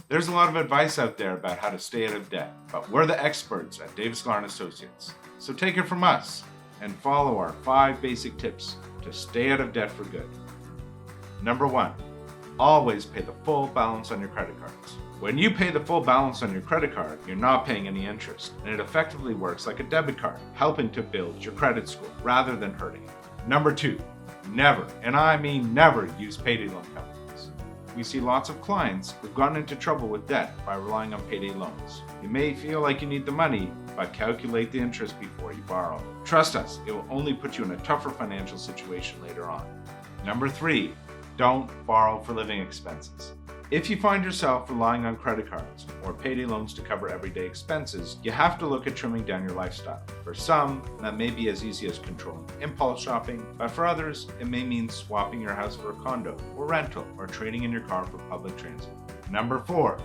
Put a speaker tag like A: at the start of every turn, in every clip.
A: There's a lot of advice out there about how to stay out of debt, but we're the experts at David Sklar Associates. So take it from us and follow our 5 basic tips to stay out of debt for good. Number 1, always pay the full balance on your credit cards. When you pay the full balance on your credit card, you're not paying any interest, and it effectively works like a debit card, helping to build your credit score rather than hurting it. Number 2, never, and I mean never, use payday loan companies. We see lots of clients who've gotten into trouble with debt by relying on payday loans. You may feel like you need the money, but calculate the interest before you borrow. Trust us, it will only put you in a tougher financial situation later on. Number 3, don't borrow for living expenses. If you find yourself relying on credit cards or payday loans to cover everyday expenses, you have to look at trimming down your lifestyle. For some, that may be as easy as controlling impulse shopping, but for others, it may mean swapping your house for a condo or rental or trading in your car for public transit. Number 4,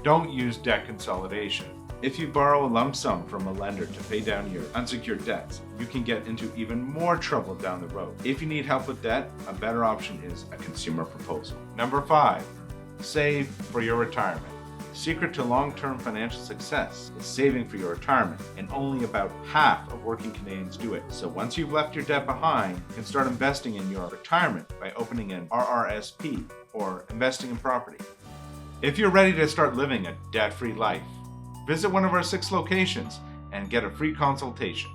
A: don't use debt consolidation. If you borrow a lump sum from a lender to pay down your unsecured debts, you can get into even more trouble down the road. If you need help with debt, a better option is a consumer proposal. Number 5, save for your retirement. The secret to long-term financial success is saving for your retirement, and only about half of working Canadians do it. So once you've left your debt behind, you can start investing in your retirement by opening an RRSP or investing in property. If you're ready to start living a debt-free life, visit one of our 6 locations and get a free consultation.